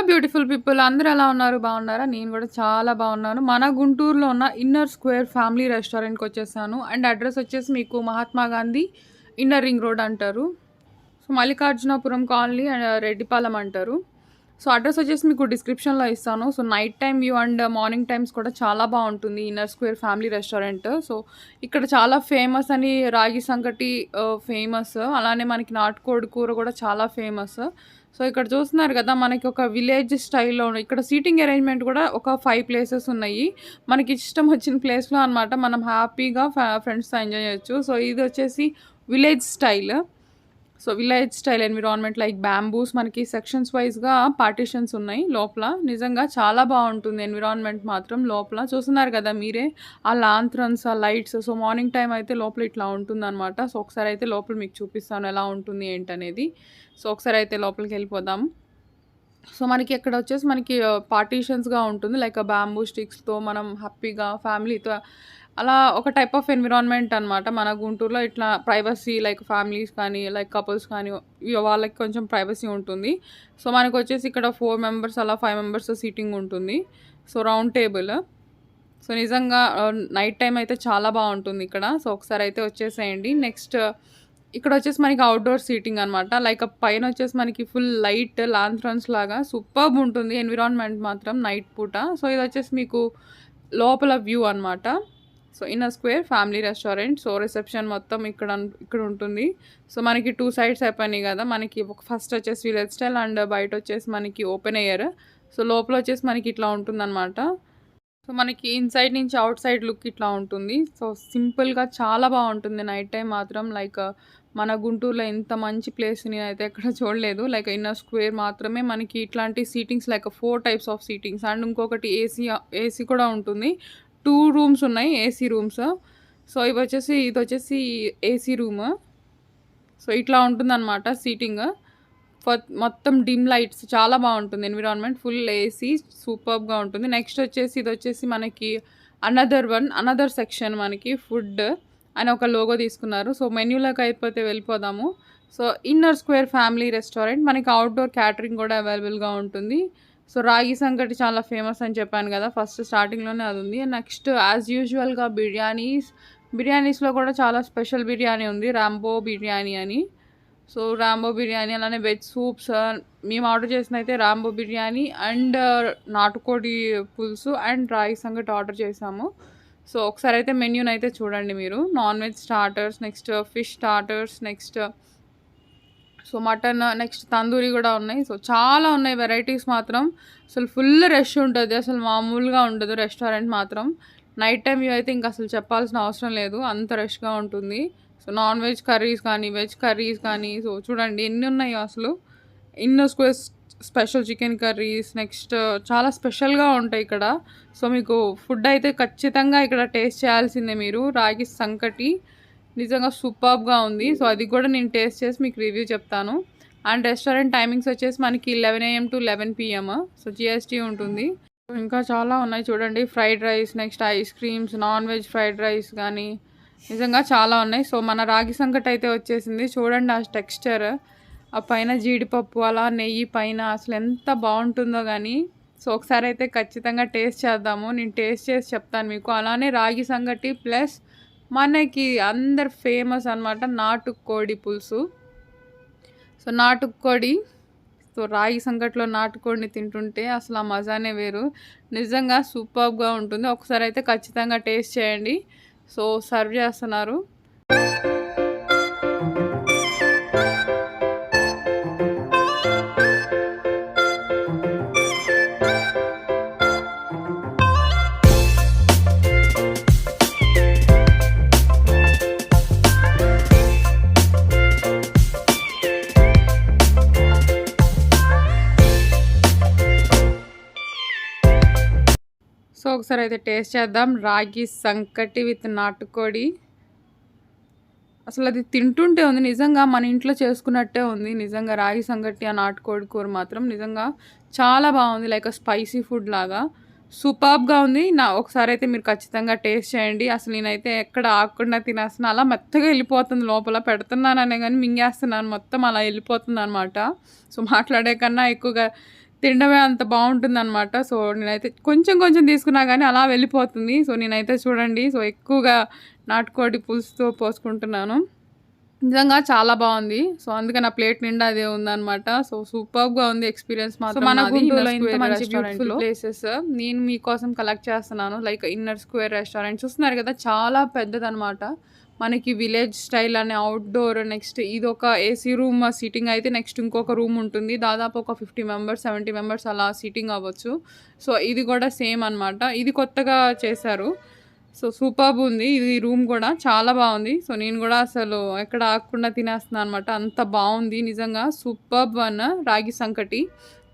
Hello beautiful people అందరూ ఎలా ఉన్నారు? బాగున్నారా? నేను కూడా చాలా బాగున్నాను. మన గుంటూరులో ఉన్న ఇన్నర్ స్క్వేర్ ఫ్యామిలీ రెస్టారెంట్‌కి వచ్చేసాను. అండ్ అడ్రస్ వచ్చేసి మీకు Mahatma Gandhi inner ring road అంటారు. సో, మల్లికార్జునాపురం కాలనీ రెడ్డిపాలెం అంటారు. సో, అడ్రస్ వచ్చేసి మీకు డిస్క్రిప్షన్‌లో ఇస్తాను. So, night time view and morning times కూడా చాలా బాగుంటుంది inner square family restaurant. So, ఇక్కడ చాలా ఫేమస్ అని రాగి సంకటి ఫేమస్. అలానే మనకి నాటుకోడి కూర కూడా చాలా ఫేమస్. సో, ఇక్కడ చూస్తున్నారు కదా! మనకి ఒక విలేజ్ స్టైల్‌లో ఇక్కడ సీటింగ్ అరేంజ్‌మెంట్ కూడా ఒక 5 ప్లేసెస్ ఉన్నాయి. మనకి ఇష్టం వచ్చిన ప్లేస్‌లో అనమాట మనం హ్యాపీగా ఫ్రెండ్స్‌తో ఎంజాయ్ చేయొచ్చు. సో, ఇది వచ్చేసి village style. So, village style environment like bamboos మనకి సెక్షన్స్ వైస్‌గా పార్టిషన్స్ ఉన్నాయి లోపల. నిజంగా చాలా బావుంటుంది ఎన్విరాన్మెంట్ మాత్రం లోపల. చూస్తున్నారు కదా మీరే ఆ లాంథరన్స్, ఆ లైట్స్. సో, మార్నింగ్ టైమ్ అయితే లోపల ఇట్లా ఉంటుందనమాట. సో, ఒకసారైతే లోపల మీకు చూపిస్తాను ఎలా ఉంటుంది ఏంటనేది. సో, ఒకసారైతే లోపలికెళ్ళిపోదాం. సో, మనకి ఇక్కడ వచ్చేసి మనకి పార్టిషన్స్‌గా ఉంటుంది. లైక్ బ్యాంబూ స్టిక్స్‌తో మనం హ్యాపీగా ఫ్యామిలీతో అలా ఒక టైప్ ఆఫ్ ఎన్విరాన్మెంట్ అనమాట. మన గుంటూరులో ఇట్లా ప్రైవసీ లైక్ ఫ్యామిలీస్ కానీ, లైక్ కపుల్స్ కానీ వాళ్ళకి కొంచెం ప్రైవసీ ఉంటుంది. సో, మనకొచ్చేసి ఇక్కడ 4 మెంబర్స్ అలా 5 మెంబర్స్ సీటింగ్ ఉంటుంది. So, round table. సో, నిజంగా నైట్ టైమ్ అయితే చాలా బావుంటుంది ఇక్కడ. సో, ఒకసారైతే వచ్చేసేయండి. నెక్స్ట్ ఇక్కడొచ్చేసి మనకి ఔట్‌డోర్ సీటింగ్ అనమాట. లైక్ పైనొచ్చేసి మనకి ఫుల్ లైట్ లాంథరన్స్ లాగా సూపర్బ్ ఉంటుంది ఎన్విరాన్మెంట్ మాత్రం నైట్ పూట. సో, ఇదొచ్చేసి మీకు లోపల వ్యూ అనమాట. So, inner square family restaurant. So, reception మొత్తం ఇక్కడ ఉంటుంది. సో, మనకి 2 సైడ్స్ అయిపోయినాయి గదా! మనకి ఫస్ట్ వచ్చేసి విలేజ్ స్టైల్ అండ్ బయటొచ్చేసి మనకి ఓపెన్ ఎయిర్. సో, లోపలొచ్చేసి మనకి ఇట్లా ఉంటుందనమాట. సో, మనకి ఇన్‌సైడ్ నుంచి ఔట్ సైడ్ లుక్ ఇట్లా ఉంటుంది. సో, సింపుల్‌గా చాలా బావుంటుంది నైట్ టైమ్ మాత్రం. లైక్ మన గుంటూరులో ఇంత మంచి ప్లేస్ నేనైతే ఎక్కడ చూడలేదు. లైక్ ఇన్నర్ స్క్వేర్ మాత్రమే మనకి ఇట్లాంటి seatings like 4 types of seatings and ఇంకొకటి ఏసీ కూడా ఉంటుంది. 2 రూమ్స్ ఉన్నాయి ఏసీ రూమ్స్. సో, ఇదొచ్చేసి ఏసీ రూమ్. సో, ఇట్లా ఉంటుందనమాట సీటింగ్. మొత్తం డిమ్ లైట్స్ చాలా బావుంటుంది ఎన్విరాన్మెంట్. ఫుల్ ఏసీ సూపర్బ్‌గా ఉంటుంది. నెక్స్ట్ వచ్చేసి ఇదొచ్చేసి మనకి అనదర్ సెక్షన్ మనకి ఫుడ్ అని ఒక లోగో తీసుకున్నారు. సో, మెన్యూలోకి అయిపోతే వెళ్ళిపోదాము. So, inner square family restaurant మనకి ఔట్‌డోర్ క్యాటరింగ్ కూడా అవైలబుల్‌గా ఉంటుంది. సో, రాగి సంకటి చాలా ఫేమస్ అని చెప్పాను కదా! ఫస్ట్ స్టార్టింగ్‌లోనే అదుంది. నెక్స్ట్ యాజ్ యూజువల్‌గా బిర్యానీస్‌లో కూడా చాలా స్పెషల్ బిర్యానీ ఉంది. రాంబో బిర్యానీ అని. సో, రాంబో బిర్యానీ అలానే వెజ్ సూప్స్ మేము ఆర్డర్ చేసిందయితే రాంబో బిర్యానీ అండ్ నాటుకోడి పులుసు అండ్ రాగి సంగటి ఆర్డర్ చేసాము. సో, ఒకసారైతే మెన్యూనైతే చూడండి మీరు. Non veg starters, next fish starters, next so, mutton, next tandoori కూడా ఉన్నాయి. సో, చాలా ఉన్నాయి వెరైటీస్ మాత్రం. అసలు ఫుల్ రష్ ఉంటది. అసలు మామూలుగా ఉండదు రెస్టారెంట్ మాత్రం. నైట్ టైమ్ వ్యూ అయితే ఇంక అసలు చెప్పాల్సిన అవసరం లేదు. అంత రష్‌గా ఉంటుంది. సో, నాన్ వెజ్ కర్రీస్ కానీ, వెజ్ కర్రీస్ కానీ సో, చూడండి ఎన్ని ఉన్నాయో అసలు. Inner square special chicken curries next చాలా స్పెషల్‌గా ఉంటాయి ఇక్కడ. సో, మీకు ఫుడ్ అయితే ఖచ్చితంగా ఇక్కడ టేస్ట్ చేయాల్సిందే మీరు. రాగి సంకటి నిజంగా సూపర్బ్‌గా ఉంది. సో, అది కూడా నేను టేస్ట్ చేసి మీకు రివ్యూ చెప్తాను. అండ్ రెస్టారెంట్ టైమింగ్స్ వచ్చేసి మనకి 11 AM to 11 PM. So, GST ఉంటుంది. ఇంకా చాలా ఉన్నాయి చూడండి. Fried rice, next ice creams, non veg fried rice గానీ నిజంగా చాలా ఉన్నాయి. సో, మన రాగి సంకటి అయితే వచ్చేసింది. చూడండి ఆ టెక్స్చర్. ఆ పైన జీడిపప్పు అలా నెయ్యి పైన అసలు ఎంత బావుంటుందో గానీ. సో, ఒకసారైతే ఖచ్చితంగా టేస్ట్ చేద్దాము. నేను టేస్ట్ చేసి చెప్తాను మీకు. అలానే రాగి సంగటి ప్లస్ మనకి అందరు ఫేమస్ అనమాట నాటుకోడి పులుసు. సో, నాటుకోడి సో, రాగి సంకటిలో నాటుకోడిని తింటుంటే అసలు ఆ మజానే వేరు. నిజంగా సూపర్బ్‌గా ఉంటుంది. ఒకసారైతే ఖచ్చితంగా టేస్ట్ చేయండి. సో, సర్వ్ చేస్తున్నారు. సో, ఒకసారైతే టేస్ట్ చేద్దాం. రాగి సంకటి విత్ నాటుకోడి. అసలది తింటుంటే ఉంది నిజంగా మన ఇంట్లో చేసుకున్నట్టే ఉంది. నిజంగా రాగి సంగటి, ఆ నాటుకోడి కూర మాత్రం నిజంగా చాలా బావుంది. లైక్ స్పైసీ ఫుడ్ లాగా సూపర్బ్‌గా ఉంది. ఒకసారైతే మీరు ఖచ్చితంగా టేస్ట్ చేయండి. అసలు నేనైతే ఎక్కడ ఆగకుండా తినేస్తున్నా. అలా మెత్తగా వెళ్ళిపోతుంది లోపల. పెడుతున్నాననే గానీ మింగేస్తున్నాను. మొత్తం అలా వెళ్ళిపోతుందనమాట. సో, మాట్లాడే కన్నా ఎక్కువగా తినడమే అంత బావుంటుందనమాట. సో, నేనైతే కొంచెం కొంచెం తీసుకున్నా గానీ అలా వెళ్ళిపోతుంది. సో, నేనైతే చూడండి సో, ఎక్కువగా నాటుకోడి పులుసుతో పోసుకుంటున్నాను. నిజంగా చాలా బావుంది. సో, అందుకే నా ప్లేట్ నిండా అదే ఉందనమాట. సో, సూపర్బ్‌గా ఉంది ఎక్స్‌పీరియన్స్ మాత్రం మన నాది. గుంటూరులో ఇన్నర్ ఇంత స్క్వేర్ మంచి బ్యూటిఫుల్ రెస్టారెంట్‌లో. ప్లేసెస్ నేను మీకోసం కలెక్ట్ చేస్తున్నాను. లైక్ ఇన్నర్ స్క్వేర్ రెస్టారెంట్ చూస్తున్నారు కదా! చాలా పెద్దదనమాట. మనకి విలేజ్ స్టైల్ అని ఔట్‌డోర్ నెక్స్ట్ ఇదొక ఏసీ రూమ్ సీటింగ్ అయితే నెక్స్ట్ ఇంకొక రూమ్ ఉంటుంది. దాదాపు ఒక 50 మెంబర్స్, 70 మెంబర్స్ అలా సీటింగ్ అవ్వచ్చు. సో, ఇది కూడా సేమ్ అనమాట. ఇది కొత్తగా చేశారు. సో, సూపర్బుంది. ఇది రూమ్ గూడా చాలా బావుంది. సో, నేను గూడా అసలు ఎక్కడ ఆగకుండా తినేస్తున్నా అనమాట. అంత బావుంది నిజంగా. సూపర్బ్ వన్ రాగి సంకటి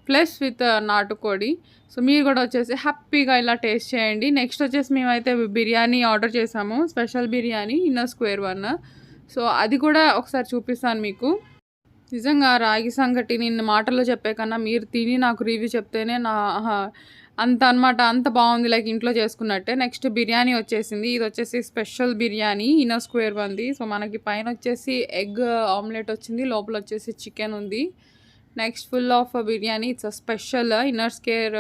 ప్లస్ విత్ నాటుకోడి. సో, మీరు గూడా వచ్చేసి హ్యాపీగా ఇలా టేస్ట్ చేయండి. నెక్స్ట్ వచ్చేసి మేమైతే బిర్యానీ ఆర్డర్ చేసాము. Special biryani inner square one. So, అది కూడా ఒకసారి చూపిస్తాను మీకు. నిజంగా రాగి సంగటి నేను మాటల్లో చెప్పే కన్నా మీరు తిని నాకు రివ్యూ చెప్తేనే అంత అనమాట. అంత బావుంది. లైక్ ఇంట్లో చేసుకున్నట్టే. నెక్స్ట్ బిర్యానీ వచ్చేసింది. ఇది వచ్చేసి స్పెషల్ బిర్యానీ ఇన్నర్ స్క్వేర్ వన్‌ది. సో, మనకి పైన వచ్చేసి ఎగ్ ఆమ్లెట్ వచ్చింది. లోపల వచ్చేసి చికెన్ ఉంది. Next full of biryani. It's special inner square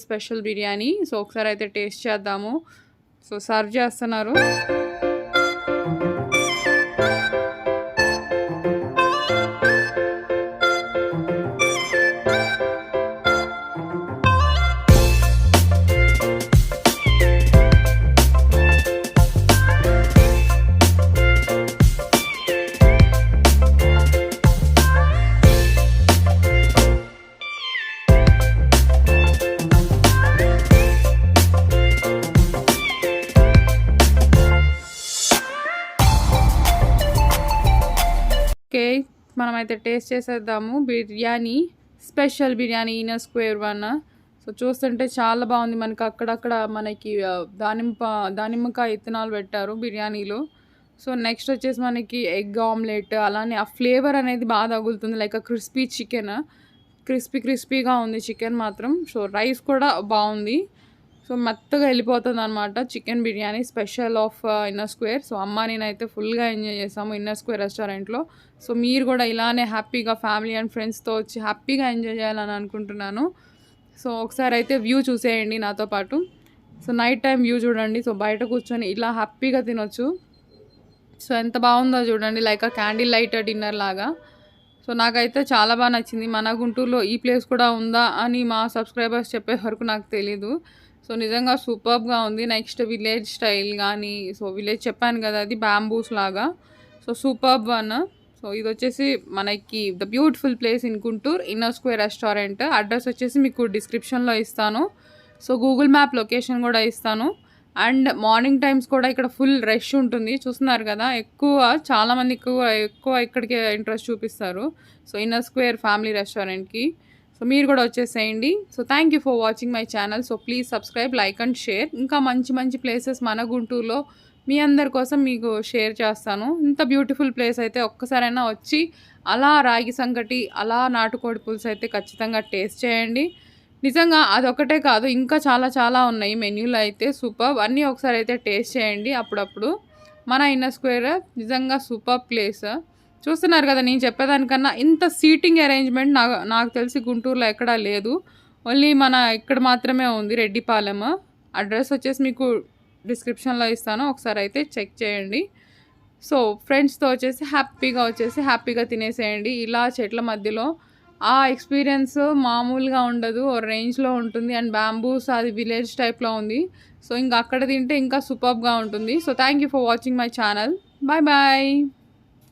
special biryani. So, ఒకసారి అయితే టేస్ట్ చేద్దాము. సో, సర్వ్ చేస్తున్నారు. ఓకే. మనమైతే టేస్ట్ చేసేద్దాము. Biryani special biryani inner square one. So, చూస్తుంటే చాలా బాగుంది. మనకి అక్కడక్కడ మనకి దానిమ్మకాయ ఇత్తనాలు పెట్టారు బిర్యానీలో. సో, నెక్స్ట్ వచ్చేసి మనకి ఎగ్ ఆమ్లెట్ అలానే ఆ ఫ్లేవర్ అనేది బాగా తగులుతుంది. Like crispy chicken. క్రిస్పీగా ఉంది చికెన్ మాత్రం. సో, రైస్ కూడా బాగుంది. సో, మెత్తగా వెళ్ళిపోతుందనమాట chicken biryani special of inner square. So, నేనైతే ఫుల్‌గా ఎంజాయ్ చేసాము ఇన్నర్ స్క్వేర్ రెస్టారెంట్‌లో. సో, మీరు కూడా ఇలానే హ్యాపీగా ఫ్యామిలీ అండ్ ఫ్రెండ్స్‌తో వచ్చి హ్యాపీగా ఎంజాయ్ చేయాలని అనుకుంటున్నాను. సో, ఒకసారి అయితే వ్యూ చూసేయండి నాతో పాటు. సో, నైట్ టైం వ్యూ చూడండి. సో, బయట కూర్చొని ఇలా హ్యాపీగా తినొచ్చు. సో, ఎంత బాగుందో చూడండి. లైక్ క్యాండిల్ లైట్ డిన్నర్ లాగా. సో, నాకైతే చాలా బాగా నచ్చింది. మన గుంటూరులో ఈ ప్లేస్ కూడా ఉందా అని మా సబ్స్క్రైబర్స్ చెప్పే వరకు నాకు తెలీదు. సో, నిజంగా సూపర్బ్‌గా ఉంది. నెక్స్ట్ విలేజ్ స్టైల్ గానీ సో, విలేజ్ చెప్పాను కదా! అది బ్యాంబూస్ లాగా. So, superb one. సో, ఇదొచ్చేసి మనకి the beautiful place in Guntur inner square restaurant. Address వచ్చేసి మీకు డిస్క్రిప్షన్‌లో ఇస్తాను. సో, గూగుల్ మ్యాప్ లొకేషన్ కూడా ఇస్తాను. అండ్ మార్నింగ్ టైమ్స్ కూడా ఇక్కడ ఫుల్ రష్ ఉంటుంది. చూస్తున్నారు కదా! చాలామంది ఎక్కువ ఇక్కడికే ఇంట్రెస్ట్ చూపిస్తారు. సో, ఇన్నర్ స్క్వేర్ ఫ్యామిలీ రెస్టారెంట్‌కి. సో, మీరు కూడా వచ్చేసేయండి. So, thank you for watching my channel. So, please subscribe, like and share. ఇంకా మంచి ప్లేసెస్ మన గుంటూరులో మీ అందరి కోసం మీకు షేర్ చేస్తాను. ఇంత బ్యూటిఫుల్ ప్లేస్ అయితే ఒక్కసారైనా వచ్చి అలా రాగి సంకటి, అలా నాటుకోడి పులుసు అయితే ఖచ్చితంగా టేస్ట్ చేయండి. నిజంగా అదొక్కటే కాదు ఇంకా చాలా ఉన్నాయి మెన్యూలో అయితే సూపర్బ్. అన్నీ ఒకసారి అయితే టేస్ట్ చేయండి అప్పుడప్పుడు. మన ఇన్నర్ స్క్వేర్ నిజంగా సూపర్బ్ ప్లేస్. చూస్తున్నారు కదా! నేను చెప్పేదానికన్నా ఇంత సీటింగ్ అరేంజ్‌మెంట్ నాకు తెలిసి గుంటూరులో ఎక్కడా లేదు. ఓన్లీ మన ఇక్కడ మాత్రమే ఉంది రెడ్డిపాలెం. అడ్రస్ వచ్చేసి మీకు డిస్క్రిప్షన్‌లో ఇస్తాను. ఒకసారి అయితే చెక్ చేయండి. సో, ఫ్రెండ్స్‌తో హ్యాపీగా తినేసేయండి. ఇలా చెట్ల మధ్యలో ఆ ఎక్స్‌పీరియన్స్ మామూలుగా ఉండదు. ఓ రేంజ్‌లో ఉంటుంది. అండ్ బ్యాంబూస్ అది విలేజ్ టైప్‌లో ఉంది. సో, ఇంక అక్కడ తింటే ఇంకా సూపర్బ్‌గా ఉంటుంది. So, thank you for watching my channel. Bye.